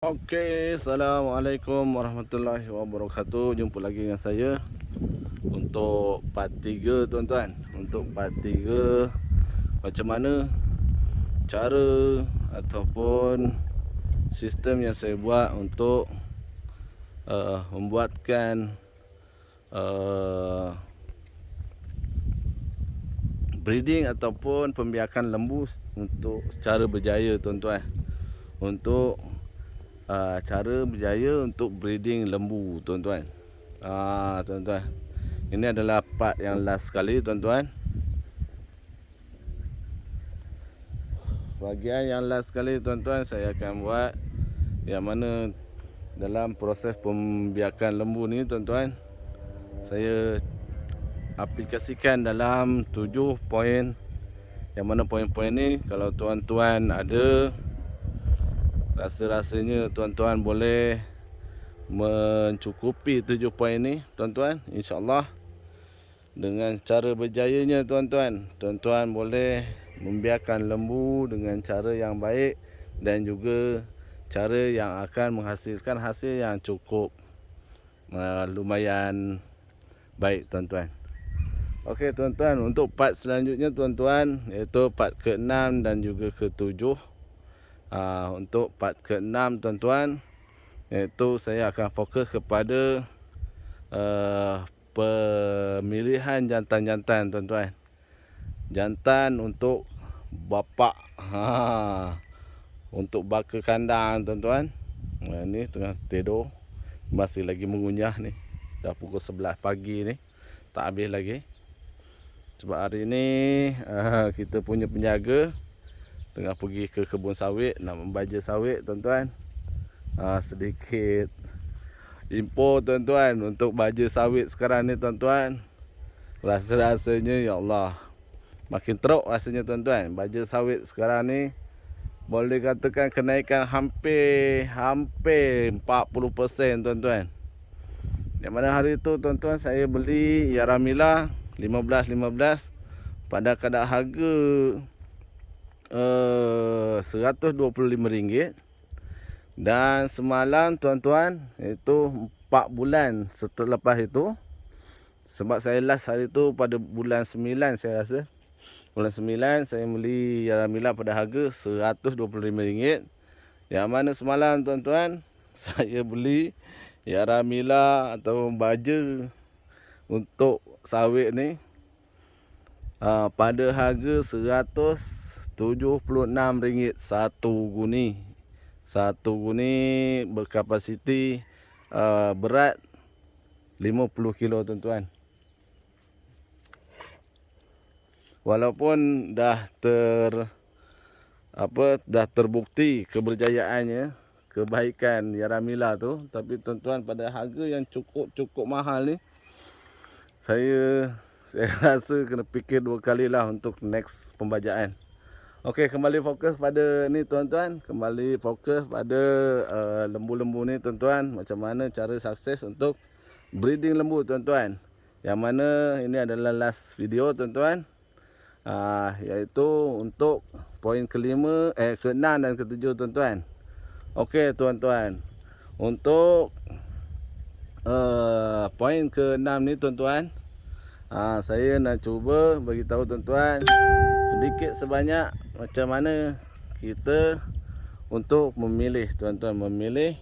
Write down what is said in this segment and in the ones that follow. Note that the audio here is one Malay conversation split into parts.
Assalamualaikum warahmatullahi wabarakatuh. Jumpa lagi dengan saya untuk part 3 tuan-tuan. Untuk part 3, macam mana cara ataupun sistem yang saya buat untuk membuatkan breeding ataupun pembiakan lembu untuk secara berjaya tuan-tuan. Untuk cara berjaya untuk breeding lembu tuan-tuan. Tuan-tuan, ini adalah part yang last sekali tuan-tuan. Bahagian yang last sekali tuan-tuan, saya akan buat yang mana dalam proses pembiakan lembu ni tuan-tuan, saya aplikasikan dalam 7 poin. Yang mana poin-poin ni kalau tuan-tuan ada rasa-rasanya tuan-tuan boleh mencukupi 7 poin ni tuan-tuan, insya-Allah dengan cara berjayanya tuan-tuan, tuan-tuan boleh membiarkan lembu dengan cara yang baik dan juga cara yang akan menghasilkan hasil yang cukup lumayan baik tuan-tuan. Okey tuan-tuan, untuk part selanjutnya tuan-tuan, iaitu part ke-6 dan juga ke-7. Untuk part ke-6 tuan-tuan, iaitu saya akan fokus kepada pemilihan jantan-jantan tuan-tuan. Jantan untuk bapak, untuk baka kandang tuan-tuan. Ni tengah tidur, masih lagi mengunyah ni. Dah pukul 11 pagi ni, tak habis lagi. Sebab hari ni kita punya penjaga tengah pergi ke kebun sawit nak membaja sawit tuan-tuan. Sedikit info tuan-tuan untuk baja sawit sekarang ni tuan-tuan. Rasa-rasanya ya Allah, makin teruk rasanya tuan-tuan. Baja sawit sekarang ni boleh katakan kenaikan hampir 40% tuan-tuan. Yang mana hari tu tuan-tuan saya beli Yaramila 15 pada kadar harga RM125. Dan semalam tuan-tuan, itu 4 bulan selepas itu, sebab saya last hari tu pada bulan 9 saya rasa. Bulan 9 saya beli Yaramila pada harga RM125. Yang mana semalam tuan-tuan saya beli Yaramila atau baja untuk sawit ni pada harga RM176 satu guni. Satu guni berkapasiti berat 50 kilo tuan-tuan. Walaupun dah terbukti keberjayaannya, kebaikan Yaramila tu, tapi tuan-tuan pada harga yang cukup mahal ni, saya rasa kena fikir 2 kali lah untuk next pembajaan. Okey, kembali fokus pada ni tuan-tuan. Kembali fokus pada lembu-lembu ni tuan-tuan. Macam mana cara sukses untuk breeding lembu tuan-tuan. Yang mana ini adalah last video tuan-tuan. Iaitu untuk poin ke-5, ke-6 dan ke-7 tuan-tuan. Okey tuan-tuan. Untuk poin ke-6 ni tuan-tuan, saya nak cuba bagi tahu tuan-tuan sedikit sebanyak macam mana kita untuk memilih tuan-tuan, memilih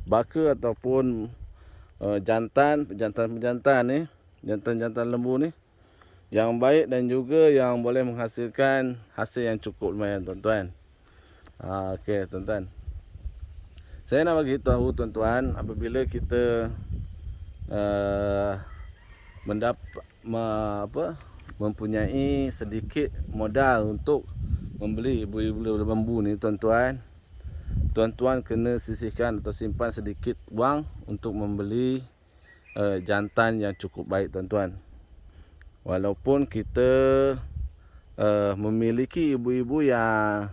baka ataupun jantan ni, jantan lembu ni yang baik dan juga yang boleh menghasilkan hasil yang cukup lumayan tuan-tuan. Okey tuan-tuan, saya nak bagi tahu tuan-tuan, apabila kita mempunyai sedikit modal untuk membeli ibu-ibu lembu ni tuan-tuan, tuan-tuan kena sisihkan atau simpan sedikit wang untuk membeli jantan yang cukup baik tuan-tuan. Walaupun kita memiliki ibu-ibu yang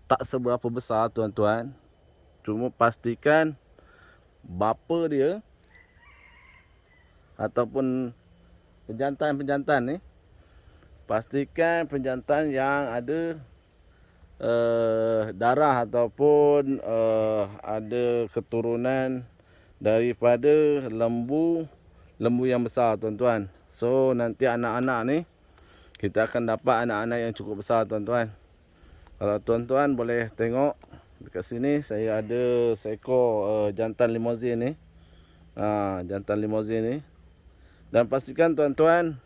tak seberapa besar tuan-tuan, cuma pastikan bapa dia ataupun penjantan ni, pastikan penjantan yang ada darah ataupun ada keturunan daripada lembu yang besar tuan-tuan. So nanti anak-anak ni kita akan dapat anak-anak yang cukup besar tuan-tuan. Kalau tuan-tuan boleh tengok dekat sini, saya ada seekor jantan limousin ni. Jantan limousin ni. Dan pastikan tuan-tuan,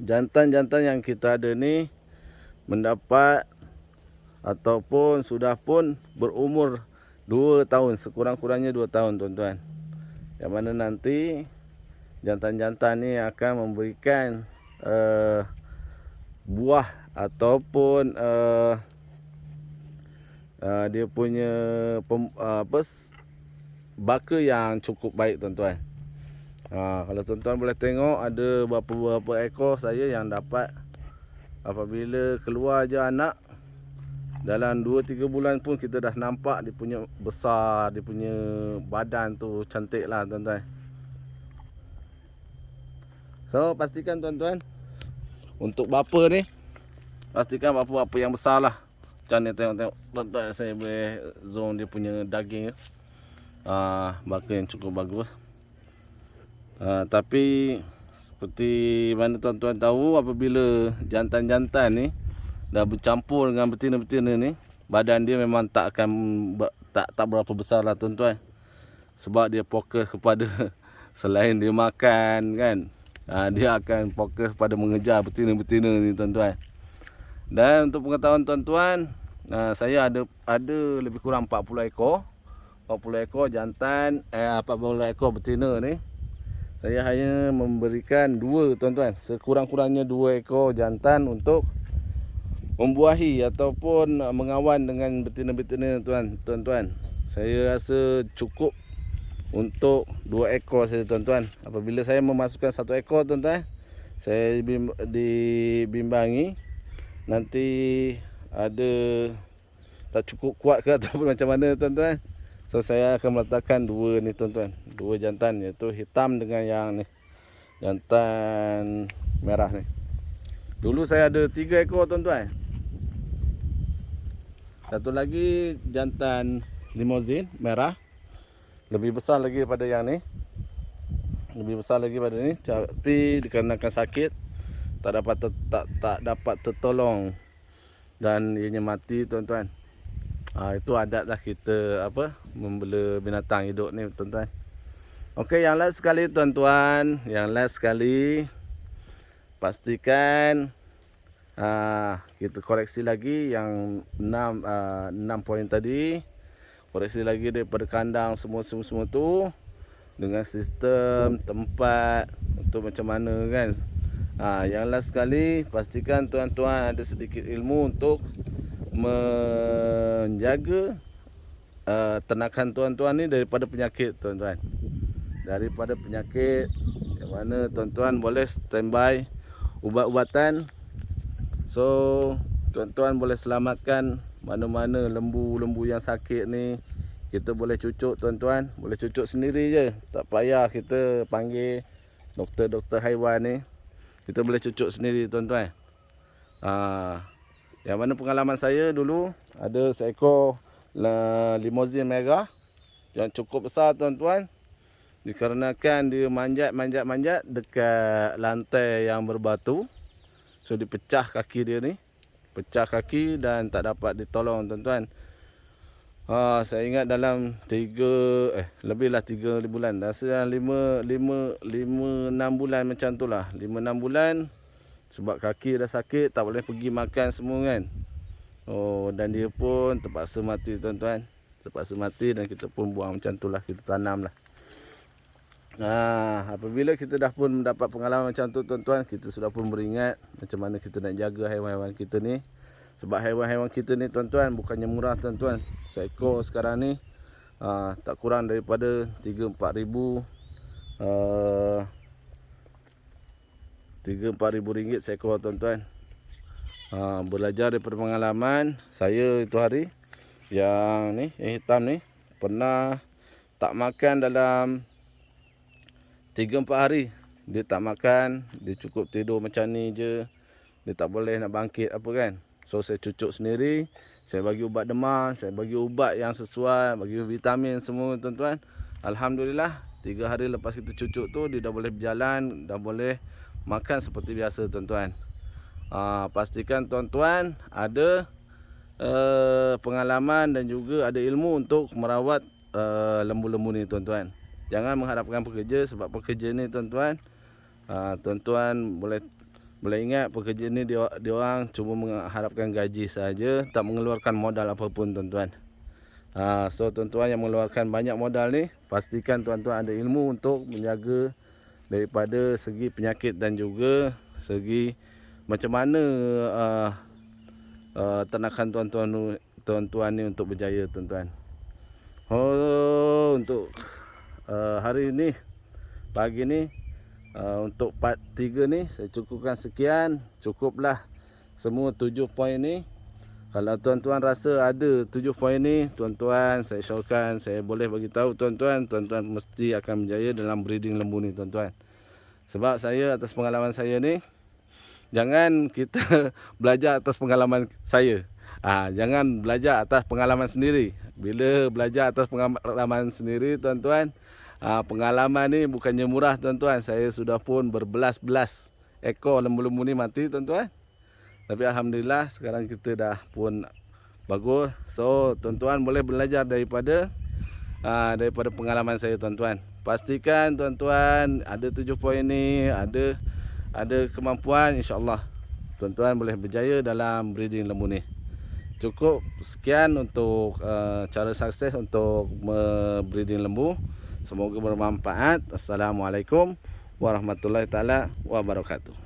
jantan-jantan yang kita ada ni mendapat ataupun sudah pun berumur 2 tahun, sekurang-kurangnya 2 tahun tuan-tuan. Yang mana nanti jantan-jantan ni akan memberikan buah ataupun dia punya baka yang cukup baik tuan-tuan. Kalau tuan-tuan boleh tengok, ada beberapa ekor saya yang dapat apabila keluar je anak, dalam 2-3 bulan pun kita dah nampak dia punya besar, dia punya badan tu cantik lah tuan-tuan. So pastikan tuan-tuan, untuk bapa ni, pastikan bapa-bapa yang besar lah. Macam ni tengok-tengok tuan-tuan, saya boleh zoom dia punya daging. Baka yang cukup bagus. Tapi seperti mana tuan-tuan tahu, apabila jantan-jantan ni dah bercampur dengan betina-betina ni, badan dia memang tak berapa besar lah tuan-tuan. Sebab dia fokus kepada selain dia makan kan, dia akan fokus pada mengejar betina-betina ni tuan-tuan. Dan untuk pengetahuan tuan-tuan, saya ada lebih kurang 40 ekor jantan, 40 ekor betina ni. Saya hanya memberikan 2 tuan-tuan, sekurang-kurangnya 2 ekor jantan untuk membuahi ataupun mengawan dengan betina-betina tuan-tuan. Saya rasa cukup untuk 2 ekor saja tuan-tuan. Apabila saya memasukkan 1 ekor tuan-tuan, saya dibimbangi nanti ada tak cukup kuat ke ataupun macam mana tuan-tuan. So saya akan meletakkan 2 ni tuan-tuan, 2 jantan, iaitu hitam dengan yang ni, jantan merah ni. Dulu saya ada 3 ekor tuan-tuan. Satu lagi jantan limousin merah, lebih besar lagi daripada yang ni, lebih besar lagi daripada ni, tapi dikarenakan sakit tak dapat tertolong dan ianya mati tuan-tuan. Itu adatlah kita membela binatang hidup ni tuan-tuan. Okey, yang last sekali tuan-tuan, yang last sekali, pastikan kita koreksi lagi yang 6 poin tadi. Koreksi lagi daripada kandang semua tu, dengan sistem tempat untuk macam mana kan. Yang last sekali, pastikan tuan-tuan ada sedikit ilmu untuk menjaga ternakan tuan-tuan ni daripada penyakit tuan-tuan. Daripada penyakit, yang mana tuan-tuan boleh standby ubat-ubatan. So tuan-tuan boleh selamatkan mana-mana lembu-lembu yang sakit ni. Kita boleh cucuk tuan-tuan, boleh cucuk sendiri je, tak payah kita panggil doktor-doktor haiwan ni. Kita boleh cucuk sendiri tuan-tuan. Yang mana pengalaman saya dulu, ada seekor limousin merah yang cukup besar tuan-tuan. Dikarenakan dia manjat dekat lantai yang berbatu, so dipecah kaki dia ni, pecah kaki dan tak dapat ditolong tuan-tuan. Saya ingat dalam 3 bulan, rasa 5-6 bulan macam tu lah, 5-6 bulan. Sebab kaki dah sakit, tak boleh pergi makan semua kan. Dan dia pun terpaksa mati tuan-tuan. Terpaksa mati dan kita pun buang macam tu lah, kita tanam lah. Apabila kita dah pun mendapat pengalaman macam tu tuan-tuan, kita sudah pun beringat macam mana kita nak jaga haiwan-haiwan kita ni. Sebab haiwan-haiwan kita ni tuan-tuan bukannya murah tuan-tuan. Seekor sekarang ni tak kurang daripada 3-4 ribu, 3-4 ribu ringgit seekor tuan-tuan. Belajar daripada pengalaman saya itu hari, yang hitam ni pernah tak makan dalam 3-4 hari. Dia tak makan, dia cukup tidur macam ni je, dia tak boleh nak bangkit apa kan. So So saya cucuk sendiri, saya bagi ubat demam, saya bagi ubat yang sesuai, bagi vitamin semua tuan-tuan. Alhamdulillah 3 hari lepas kita cucuk tu dia dah boleh berjalan, dah boleh makan seperti biasa tuan-tuan. Pastikan tuan-tuan ada pengalaman dan juga ada ilmu untuk merawat lembu-lembu ni tuan-tuan. Jangan mengharapkan pekerja, sebab pekerja ni tuan-tuan, tuan-tuan boleh ingat pekerja ni dia orang cuma mengharapkan gaji saja, tak mengeluarkan modal apapun tuan-tuan. So tuan-tuan yang mengeluarkan banyak modal ni, pastikan tuan-tuan ada ilmu untuk menjaga daripada segi penyakit dan juga segi macam mana ternakan tuan-tuan ni untuk berjaya tuan-tuan. Untuk hari ni, pagi ni, untuk part 3 ni saya cukupkan sekian. Cukuplah semua 7 poin ni. Kalau tuan-tuan rasa ada 7 poin ni, tuan-tuan saya syorkan, saya boleh bagi tahu tuan-tuan, tuan-tuan mesti akan berjaya dalam breeding lembu ni tuan-tuan. Sebab saya, atas pengalaman saya ni, jangan kita belajar atas pengalaman saya. Jangan belajar atas pengalaman sendiri. Bila belajar atas pengalaman sendiri tuan-tuan, pengalaman ni bukannya murah tuan-tuan. Saya sudah pun berbelas-belas ekor lembu-lembu ni mati tuan-tuan. Tapi alhamdulillah sekarang kita dah pun bagus. So tuan-tuan boleh belajar daripada pengalaman saya tuan-tuan. Pastikan tuan-tuan ada 7 poin ni, ada kemampuan, insya-Allah tuan-tuan boleh berjaya dalam breeding lembu ni. Cukup sekian untuk cara sukses untuk breeding lembu. Semoga bermanfaat. Assalamualaikum warahmatullahi taala wabarakatuh.